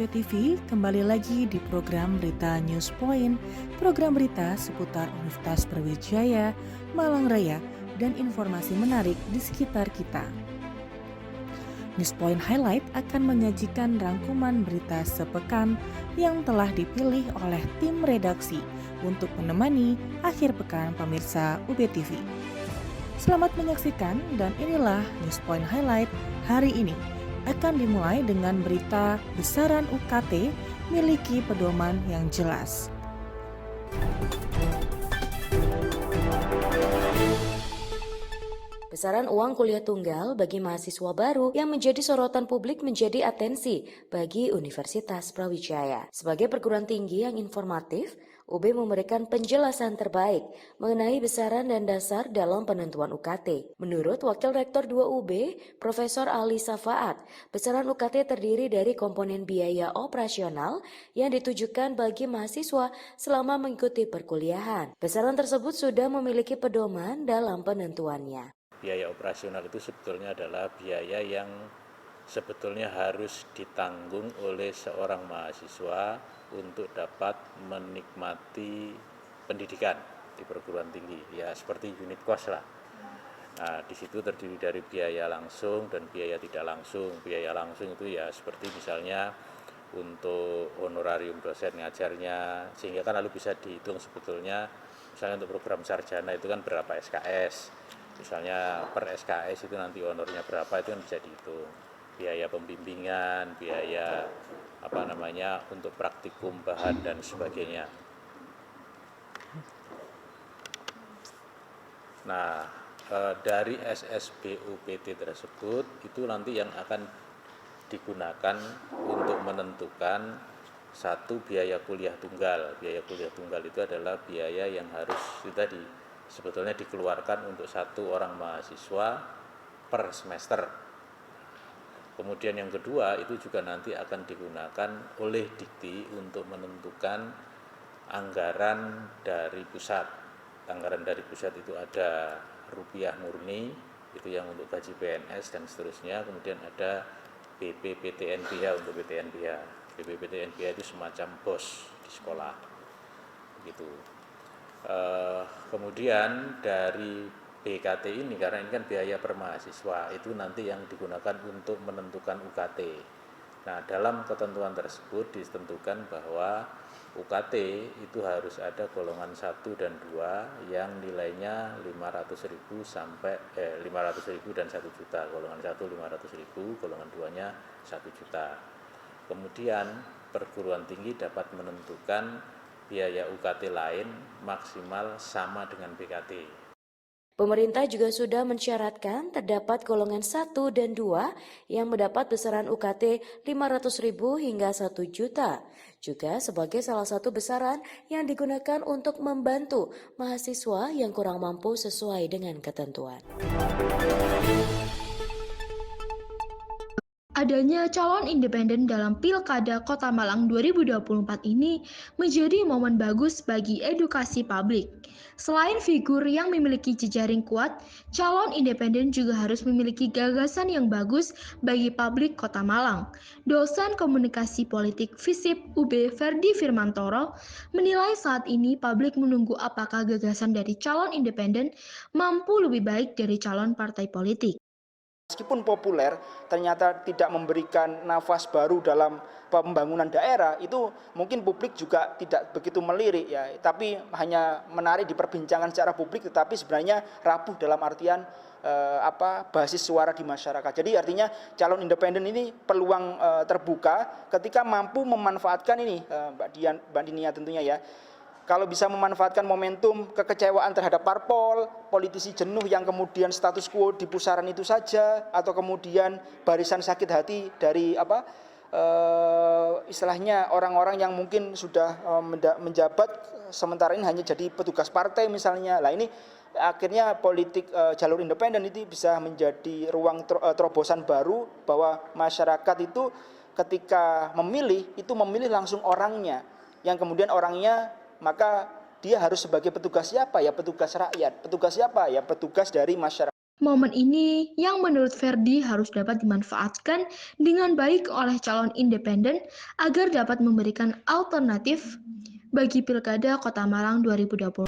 UB TV, kembali lagi di program Berita News Point, program berita seputar Universitas Brawijaya, Malang Raya, dan informasi menarik di sekitar kita. News Point Highlight akan menyajikan rangkuman berita sepekan yang telah dipilih oleh tim redaksi untuk menemani akhir pekan pemirsa UB TV. Selamat menyaksikan dan inilah News Point Highlight hari ini. Akan dimulai dengan berita besaran UKT miliki pedoman yang jelas. Besaran uang kuliah tunggal bagi mahasiswa baru yang menjadi sorotan publik menjadi atensi bagi Universitas Brawijaya. Sebagai perguruan tinggi yang informatif, UB memberikan penjelasan terbaik mengenai besaran dan dasar dalam penentuan UKT. Menurut Wakil Rektor 2 UB, Profesor Ali Safaat, besaran UKT terdiri dari komponen biaya operasional yang ditujukan bagi mahasiswa selama mengikuti perkuliahan. Besaran tersebut sudah memiliki pedoman dalam penentuannya. Biaya operasional itu sebetulnya adalah biaya yang sebetulnya harus ditanggung oleh seorang mahasiswa untuk dapat menikmati pendidikan di perguruan tinggi, ya seperti unit cost lah. Nah, di situ terdiri dari biaya langsung dan biaya tidak langsung. Biaya langsung itu ya seperti misalnya untuk honorarium dosen ngajarnya, sehingga kan lalu bisa dihitung sebetulnya, misalnya untuk program sarjana itu kan berapa SKS, misalnya per SKS itu nanti honornya berapa, itu kan bisa dihitung. Biaya pembimbingan, biaya untuk praktikum bahan dan sebagainya. Nah, dari SSBUPT tersebut itu nanti yang akan digunakan untuk menentukan satu biaya kuliah tunggal. Biaya kuliah tunggal itu adalah biaya yang harus sebetulnya dikeluarkan untuk satu orang mahasiswa per semester. Kemudian yang kedua itu juga nanti akan digunakan oleh Dikti untuk menentukan anggaran dari pusat. Anggaran dari pusat itu ada rupiah murni, itu yang untuk gaji PNS dan seterusnya. Kemudian ada BPPTNBH untuk PTNBH. BPPTNBH itu semacam BOS di sekolah. Begitu. Kemudian dari BKT ini, karena ini kan biaya per mahasiswa, itu nanti yang digunakan untuk menentukan UKT. Nah, dalam ketentuan tersebut ditentukan bahwa UKT itu harus ada golongan 1 dan 2 yang nilainya 500.000 sampai 500.000 dan 1 juta. Golongan 1 500.000, golongan 2-nya 1 juta. Kemudian perguruan tinggi dapat menentukan biaya UKT lain maksimal sama dengan BKT. Pemerintah juga sudah mensyaratkan terdapat golongan 1 dan 2 yang mendapat besaran UKT 500.000 hingga 1 juta. Juga sebagai salah satu besaran yang digunakan untuk membantu mahasiswa yang kurang mampu sesuai dengan ketentuan. Adanya calon independen dalam Pilkada Kota Malang 2024 ini menjadi momen bagus bagi edukasi publik. Selain figur yang memiliki jejaring kuat, calon independen juga harus memiliki gagasan yang bagus bagi publik Kota Malang. Dosen Komunikasi Politik FISIP UB Ferdi Firmantoro menilai saat ini publik menunggu apakah gagasan dari calon independen mampu lebih baik dari calon partai politik. Meskipun populer, ternyata tidak memberikan nafas baru dalam pembangunan daerah, itu mungkin publik juga tidak begitu melirik ya, tapi hanya menarik diperbincangkan secara publik, tetapi sebenarnya rapuh dalam artian basis suara di masyarakat. Jadi artinya calon independen ini peluang terbuka ketika mampu memanfaatkan ini, Mbak Dinia tentunya ya. Kalau bisa memanfaatkan momentum kekecewaan terhadap parpol, politisi jenuh yang kemudian status quo di pusaran itu saja, atau kemudian barisan sakit hati dari istilahnya orang-orang yang mungkin sudah menjabat sementara ini hanya jadi petugas partai misalnya. Lah ini akhirnya politik jalur independen itu bisa menjadi ruang terobosan baru bahwa masyarakat itu ketika memilih itu memilih langsung orangnya, yang kemudian orangnya maka dia harus sebagai petugas siapa ya, petugas rakyat, petugas siapa ya, petugas dari masyarakat. Momen ini yang menurut Ferdi harus dapat dimanfaatkan dengan baik oleh calon independen agar dapat memberikan alternatif bagi Pilkada Kota Malang 2020.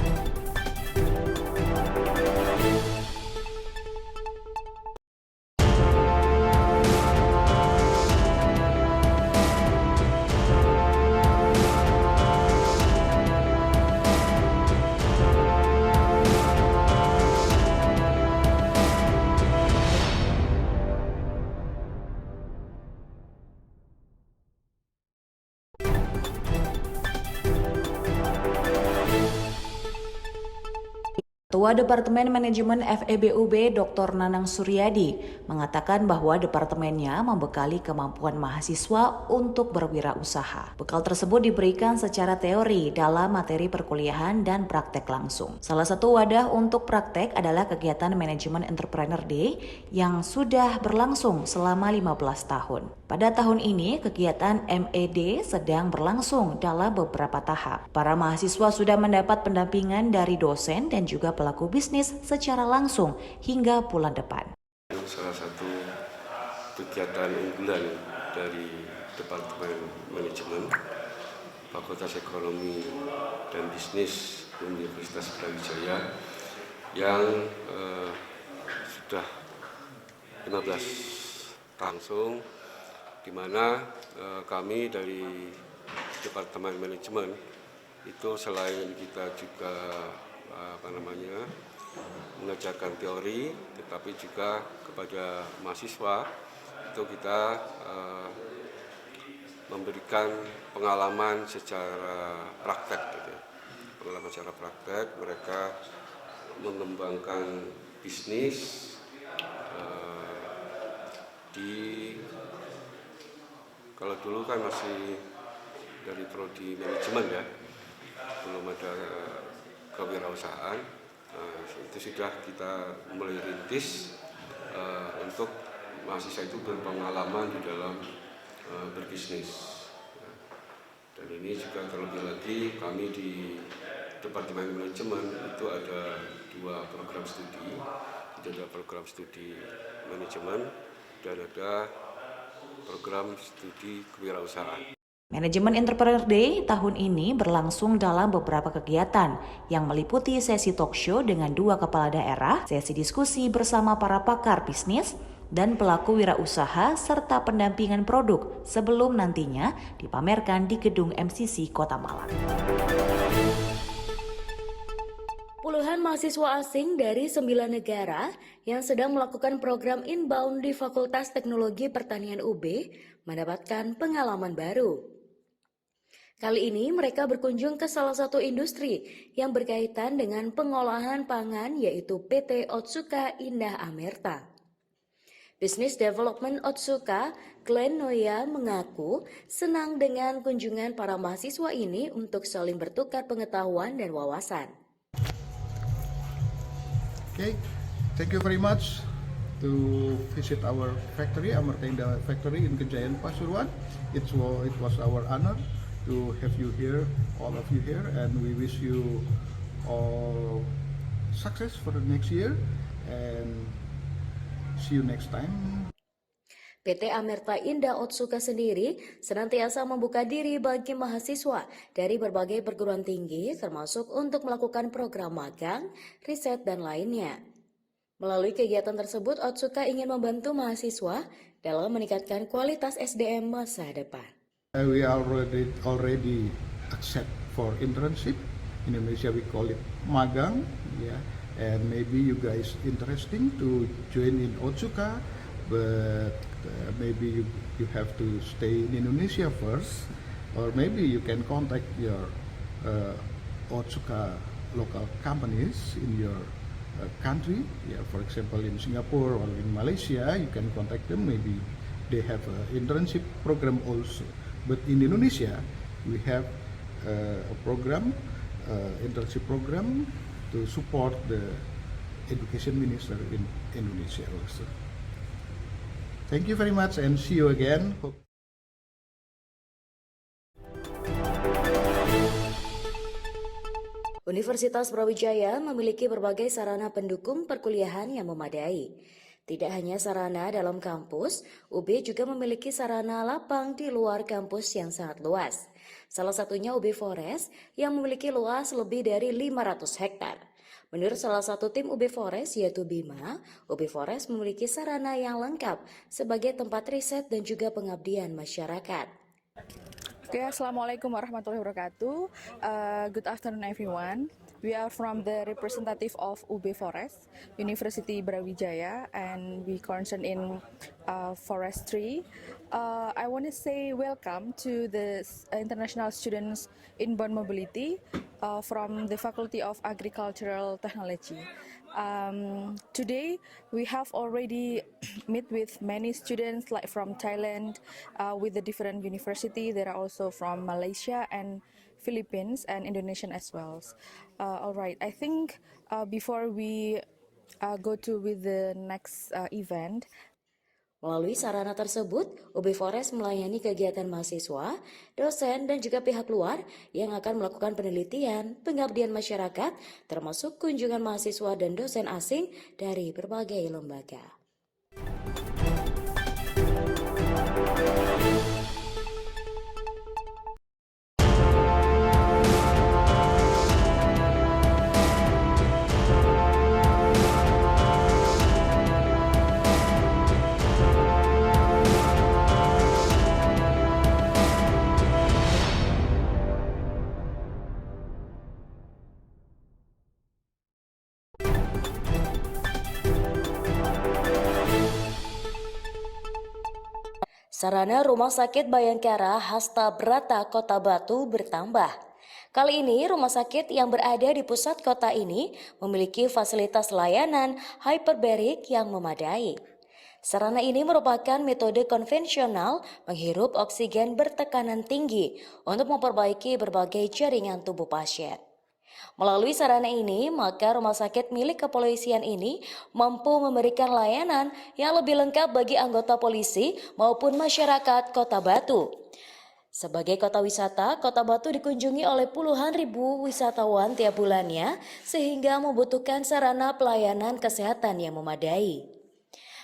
Ketua Departemen Manajemen FEBUB Dr. Nanang Suryadi mengatakan bahwa departemennya membekali kemampuan mahasiswa untuk berwirausaha. Bekal tersebut diberikan secara teori dalam materi perkuliahan dan praktek langsung. Salah satu wadah untuk praktek adalah kegiatan Manajemen Entrepreneur Day yang sudah berlangsung selama 15 tahun. Pada tahun ini, kegiatan MED sedang berlangsung dalam beberapa tahap. Para mahasiswa sudah mendapat pendampingan dari dosen dan juga pelaku bisnis secara langsung hingga bulan depan. Salah satu kegiatan unggulan dari Departemen Manajemen Fakultas Ekonomi dan Bisnis Universitas Brawijaya yang sudah 15 langsung, di mana kami dari Departemen Manajemen itu selain kita juga mengajarkan teori, tetapi juga kepada mahasiswa itu kita memberikan pengalaman secara praktek, gitu. Pengalaman secara praktek, mereka mengembangkan bisnis kalau dulu kan masih dari prodi manajemen ya, belum ada kewirausahaan. Itu sudah kita mulai rintis untuk mahasiswa itu berpengalaman di dalam berbisnis. Dan ini juga terlebih lagi kami di Departemen Manajemen itu ada 2 program studi. Itu ada program studi manajemen dan ada program studi kewirausahaan. Manajemen Entrepreneur Day tahun ini berlangsung dalam beberapa kegiatan yang meliputi sesi talk show dengan 2 kepala daerah, sesi diskusi bersama para pakar bisnis, dan pelaku wirausaha serta pendampingan produk sebelum nantinya dipamerkan di gedung MCC Kota Malang. Puluhan mahasiswa asing dari 9 negara yang sedang melakukan program inbound di Fakultas Teknologi Pertanian UB mendapatkan pengalaman baru. Kali ini mereka berkunjung ke salah satu industri yang berkaitan dengan pengolahan pangan yaitu PT Otsuka Indah Amerta. Business Development Otsuka, Glenn Noya mengaku senang dengan kunjungan para mahasiswa ini untuk saling bertukar pengetahuan dan wawasan. Okay, thank you very much to visit our factory, Amerta Indah Factory in Kejayan, Pasuruan. It was our honor to have you here, all of you here, and we wish you all success for the next year and see you next time. PT Amerta Indah Otsuka sendiri senantiasa membuka diri bagi mahasiswa dari berbagai perguruan tinggi termasuk untuk melakukan program magang, riset, dan lainnya. Melalui kegiatan tersebut, Otsuka ingin membantu mahasiswa dalam meningkatkan kualitas SDM masa depan. We already accept for internship. In Indonesia we call it magang, yeah. And maybe you guys interesting to join in Otsuka, but maybe you have to stay in Indonesia first, or maybe you can contact your Otsuka local companies in your country. Yeah, for example, in Singapore or in Malaysia, you can contact them. Maybe they have an internship program also. But in Indonesia, we have a program, internship program to support the education minister in Indonesia also. Thank you very much and see you again. Universitas Brawijaya memiliki berbagai sarana pendukung perkuliahan yang memadai. Tidak hanya sarana dalam kampus, UB juga memiliki sarana lapang di luar kampus yang sangat luas. Salah satunya UB Forest yang memiliki luas lebih dari 500 hektar. Menurut salah satu tim UB Forest yaitu Bima, UB Forest memiliki sarana yang lengkap sebagai tempat riset dan juga pengabdian masyarakat. Oke, Assalamualaikum warahmatullahi wabarakatuh. Good afternoon everyone. We are from the representative of UB Forest, University Brawijaya, and we concern in forestry. I want to say welcome to the international students inbound mobility from the Faculty of Agricultural Technology. Today we have already met with many students like from Thailand with the different university. There are also from Malaysia and Philippines and Indonesian as well. All right, I think before we go to with the next event. Melalui sarana tersebut, UB Forest melayani kegiatan mahasiswa, dosen, dan juga pihak luar yang akan melakukan penelitian, pengabdian masyarakat, termasuk kunjungan mahasiswa dan dosen asing dari berbagai lembaga. Sarana Rumah Sakit Bayangkara Hasta Brata Kota Batu bertambah. Kali ini rumah sakit yang berada di pusat kota ini memiliki fasilitas layanan hyperbarik yang memadai. Sarana ini merupakan metode konvensional menghirup oksigen bertekanan tinggi untuk memperbaiki berbagai jaringan tubuh pasien. Melalui sarana ini, maka rumah sakit milik kepolisian ini mampu memberikan layanan yang lebih lengkap bagi anggota polisi maupun masyarakat Kota Batu. Sebagai kota wisata, Kota Batu dikunjungi oleh puluhan ribu wisatawan tiap bulannya sehingga membutuhkan sarana pelayanan kesehatan yang memadai.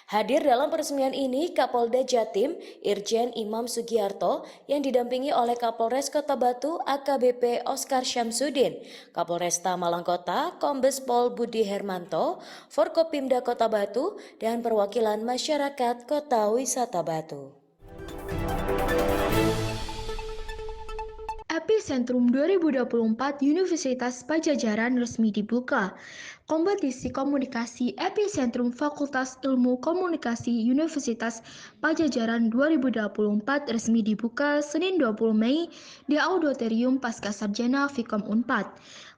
Hadir dalam peresmian ini Kapolda Jatim Irjen Imam Sugiarto yang didampingi oleh Kapolres Kota Batu AKBP Oscar Syamsuddin, Kapolresta Malangkota Kombes Pol Budi Hermanto, Forkopimda Kota Batu, dan perwakilan masyarakat Kota Wisata Batu. Epicentrum 2024 Universitas Pajajaran resmi dibuka. Kompetisi komunikasi Epicentrum Fakultas Ilmu Komunikasi Universitas Pajajaran 2024 resmi dibuka Senin 20 Mei di Auditorium Pascasarjana Vkom Unpad.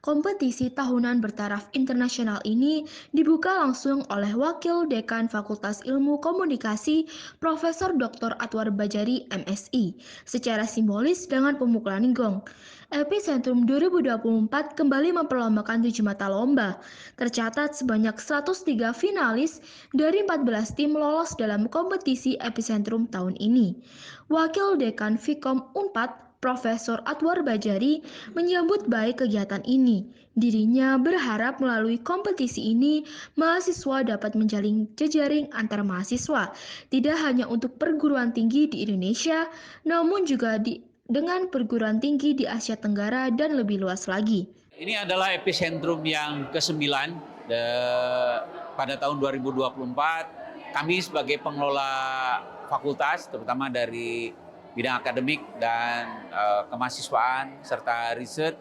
Kompetisi tahunan bertaraf internasional ini dibuka langsung oleh Wakil Dekan Fakultas Ilmu Komunikasi Profesor Dr. Atwar Bajari MSI secara simbolis dengan pemukulan gong. Epicentrum 2024 kembali memperlombakan 7 mata lomba. Tercatat sebanyak 103 finalis dari 14 tim lolos dalam kompetisi Epicentrum tahun ini. Wakil Dekan Vkom Unpad Profesor Atwar Bajari menyambut baik kegiatan ini. Dirinya berharap melalui kompetisi ini, mahasiswa dapat menjalin jejaring antar mahasiswa, tidak hanya untuk perguruan tinggi di Indonesia, namun juga dengan perguruan tinggi di Asia Tenggara dan lebih luas lagi. Ini adalah epicentrum yang ke-9 pada tahun 2024. Kami sebagai pengelola fakultas, terutama dari bidang akademik dan kemahasiswaan serta riset,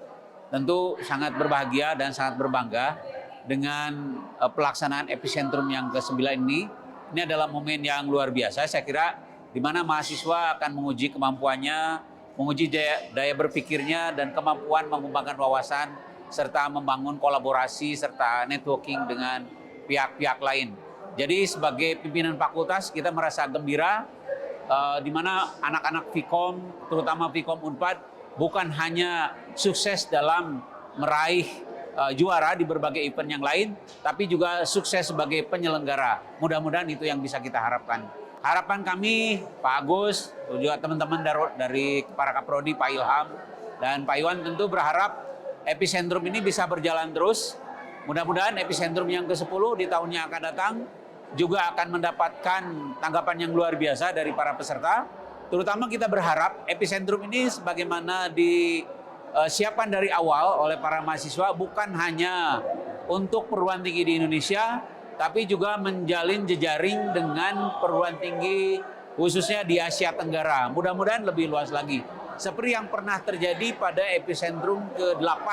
tentu sangat berbahagia dan sangat berbangga dengan pelaksanaan epicentrum yang ke-9 ini. Ini adalah momen yang luar biasa, saya kira, di mana mahasiswa akan menguji kemampuannya, menguji daya berpikirnya dan kemampuan mengembangkan wawasan serta membangun kolaborasi serta networking dengan pihak-pihak lain. Jadi sebagai pimpinan fakultas kita merasa gembira di mana anak-anak Vkom, terutama Vkom Unpad, bukan hanya sukses dalam meraih juara di berbagai event yang lain, tapi juga sukses sebagai penyelenggara. Mudah-mudahan itu yang bisa kita harapkan. Harapan kami, Pak Agus, juga teman-teman dari para Kaprodi, Pak Ilham, dan Pak Iwan tentu berharap epicentrum ini bisa berjalan terus. Mudah-mudahan epicentrum yang ke-10 di tahun yang akan datang juga akan mendapatkan tanggapan yang luar biasa dari para peserta. Terutama kita berharap epicentrum ini sebagaimana disiapkan dari awal oleh para mahasiswa bukan hanya untuk perguruan tinggi di Indonesia, tapi juga menjalin jejaring dengan perguruan tinggi khususnya di Asia Tenggara. Mudah-mudahan lebih luas lagi. Seperti yang pernah terjadi pada epicentrum ke-8,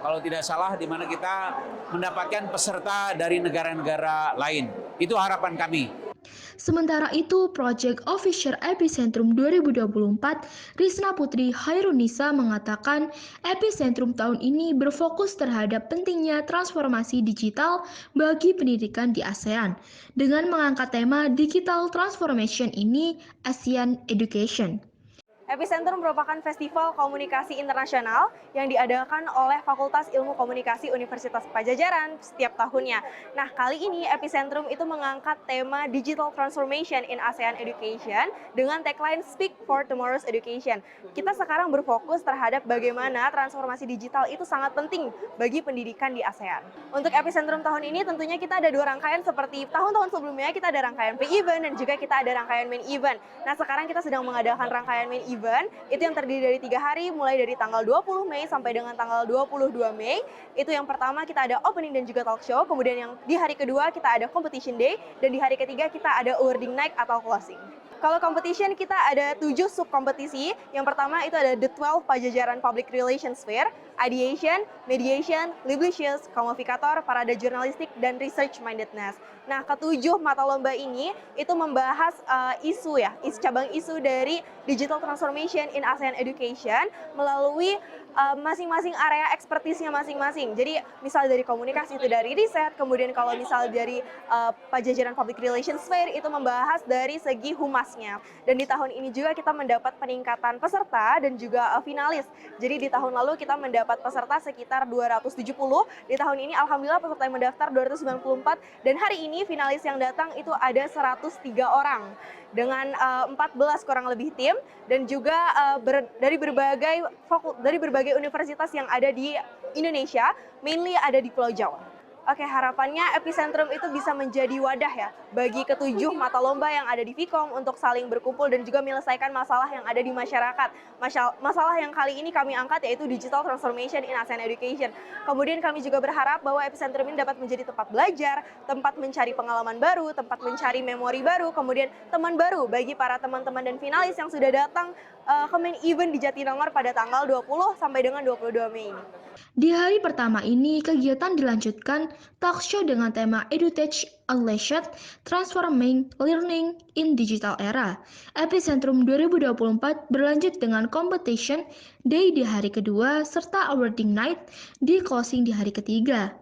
kalau tidak salah, di mana kita mendapatkan peserta dari negara-negara lain. Itu harapan kami. Sementara itu, Project Officer Epicentrum 2024, Risna Putri Hairunisa mengatakan Epicentrum tahun ini berfokus terhadap pentingnya transformasi digital bagi pendidikan di ASEAN. Dengan mengangkat tema Digital Transformation ini, ASEAN Education. Epicentrum merupakan festival komunikasi internasional yang diadakan oleh Fakultas Ilmu Komunikasi Universitas Padjadjaran setiap tahunnya. Nah, kali ini Epicentrum itu mengangkat tema Digital Transformation in ASEAN Education dengan tagline Speak for Tomorrow's Education. Kita sekarang berfokus terhadap bagaimana transformasi digital itu sangat penting bagi pendidikan di ASEAN. Untuk Epicentrum tahun ini tentunya kita ada 2 rangkaian seperti tahun-tahun sebelumnya. Kita ada rangkaian pre-event dan juga kita ada rangkaian main event. Nah, sekarang kita sedang mengadakan rangkaian main event itu yang terdiri dari 3 hari, mulai dari tanggal 20 Mei sampai dengan tanggal 22 Mei. Itu yang pertama kita ada opening dan juga talk show, kemudian yang di hari kedua kita ada competition day, dan di hari ketiga kita ada awarding night atau closing. Kalau competition kita ada 7 sub-kompetisi. Yang pertama itu ada The 12 Padjadjaran Public Relations Fair, Ideation, Mediation, Liblicious, Komofikator, Parade Jurnalistik, dan Research Mindedness. Nah, ke-7 mata lomba ini itu membahas cabang isu dari Digital Transformation in ASEAN Education melalui masing-masing area ekspertisnya masing-masing. Jadi misal dari komunikasi itu dari riset, kemudian kalau misal dari Padjadjaran Public Relations Fair itu membahas dari segi humasnya. Dan di tahun ini juga kita mendapat peningkatan peserta dan juga finalis. Jadi di tahun lalu kita mendapat peserta sekitar 270, di tahun ini alhamdulillah peserta yang mendaftar 294, dan hari ini finalis yang datang itu ada 103 orang dengan 14 kurang lebih tim, dan juga dari berbagai universitas yang ada di Indonesia, mainly ada di Pulau Jawa. Oke, harapannya Epicentrum itu bisa menjadi wadah ya bagi ke-7 mata lomba yang ada di Vkom untuk saling berkumpul dan juga menyelesaikan masalah yang ada di masyarakat. Masalah yang kali ini kami angkat yaitu Digital Transformation in ASEAN Education. Kemudian kami juga berharap bahwa Epicentrum ini dapat menjadi tempat belajar, tempat mencari pengalaman baru, tempat mencari memori baru, kemudian teman baru bagi para teman-teman dan finalis yang sudah datang ke main event di Jatinangor pada tanggal 20 sampai dengan 22 Mei ini. Di hari pertama ini, kegiatan dilanjutkan talk show dengan tema EduTech Unleashed, Transforming Learning in Digital Era. Epicentrum 2024 berlanjut dengan competition day di hari kedua, serta awarding night di closing di hari ketiga.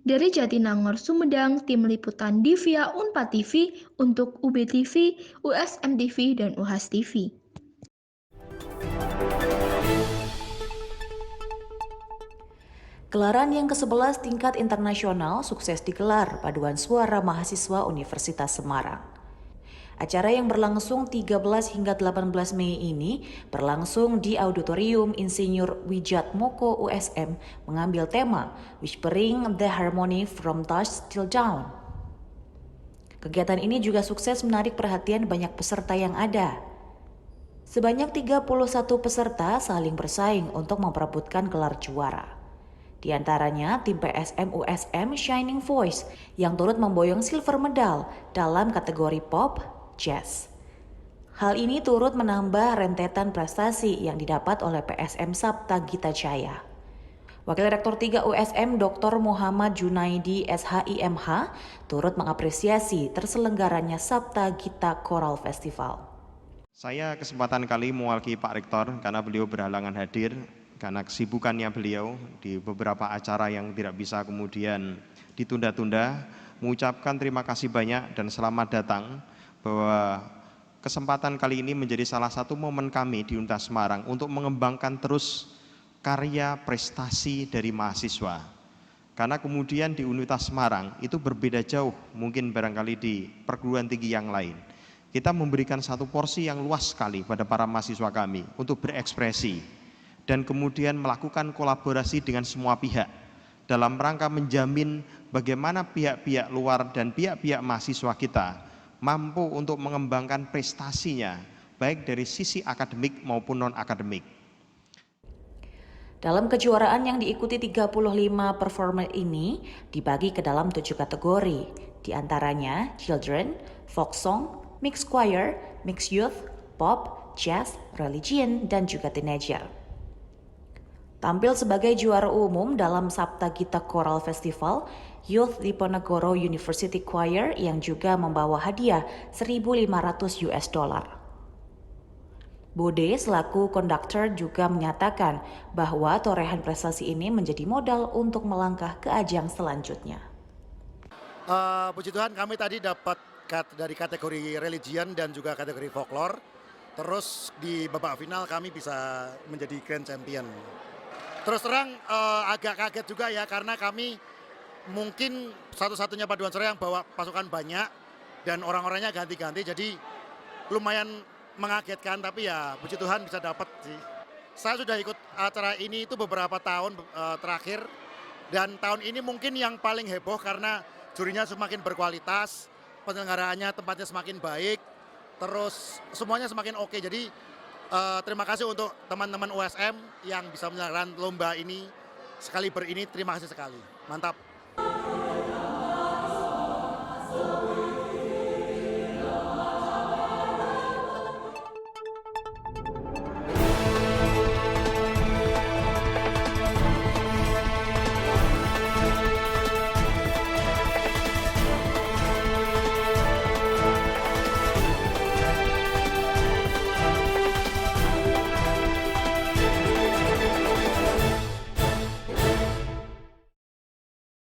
Dari Jatinangor, Sumedang, Tim Liputan Divia Unpad TV untuk UB TV, USM TV, dan UHAS TV. Gelaran yang ke-11 tingkat internasional sukses digelar Paduan Suara Mahasiswa Universitas Semarang. Acara yang berlangsung 13 hingga 18 Mei ini berlangsung di Auditorium Insinyur Wijatmoko USM mengambil tema Whispering the Harmony from Dusk Till Dawn. Kegiatan ini juga sukses menarik perhatian banyak peserta yang ada. Sebanyak 31 peserta saling bersaing untuk memperebutkan gelar juara. Di antaranya tim PSM USM Shining Voice yang turut memboyong silver medal dalam kategori pop, jazz. Hal ini turut menambah rentetan prestasi yang didapat oleh PSM Sapta Gita Jaya. Wakil Rektor 3 USM Dr. Muhammad Junaidi SHIMH turut mengapresiasi terselenggaranya Sapta Gita Choral Festival. Saya kesempatan kali mewakili Pak Rektor karena beliau berhalangan hadir karena kesibukannya beliau di beberapa acara yang tidak bisa kemudian ditunda-tunda, mengucapkan terima kasih banyak dan selamat datang, bahwa kesempatan kali ini menjadi salah satu momen kami di Universitas Semarang untuk mengembangkan terus karya prestasi dari mahasiswa. Karena kemudian di Universitas Semarang itu berbeda jauh mungkin barangkali di perguruan tinggi yang lain. Kita memberikan satu porsi yang luas sekali pada para mahasiswa kami untuk berekspresi. dan kemudian melakukan kolaborasi dengan semua pihak dalam rangka menjamin bagaimana pihak-pihak luar dan pihak-pihak mahasiswa kita mampu untuk mengembangkan prestasinya baik dari sisi akademik maupun non-akademik. Dalam kejuaraan yang diikuti 35 performer ini dibagi ke dalam 7 kategori, di antaranya Children, Folk Song, Mixed Choir, Mixed Youth, Pop, Jazz, Religion, dan juga Teenager. Tampil sebagai juara umum dalam Sapta Gita Choral Festival, Youth Diponegoro University Choir yang juga membawa hadiah $1.500. Bode selaku konduktor juga menyatakan bahwa torehan prestasi ini menjadi modal untuk melangkah ke ajang selanjutnya. Puji Tuhan kami tadi dapat dari kategori religion dan juga kategori folklore. Terus di babak final kami bisa menjadi grand champion. Terus terang agak kaget juga ya karena kami mungkin satu-satunya paduan suara yang bawa pasukan banyak dan orang-orangnya ganti-ganti, jadi lumayan mengagetkan, tapi ya puji Tuhan bisa dapat sih. Saya sudah ikut acara ini itu beberapa tahun terakhir, dan tahun ini mungkin yang paling heboh karena jurinya semakin berkualitas, penyelenggaraannya tempatnya semakin baik, terus semuanya semakin oke. Jadi terima kasih untuk teman-teman USM yang bisa menyelenggarakan lomba ini sekali ini, terima kasih sekali, mantap.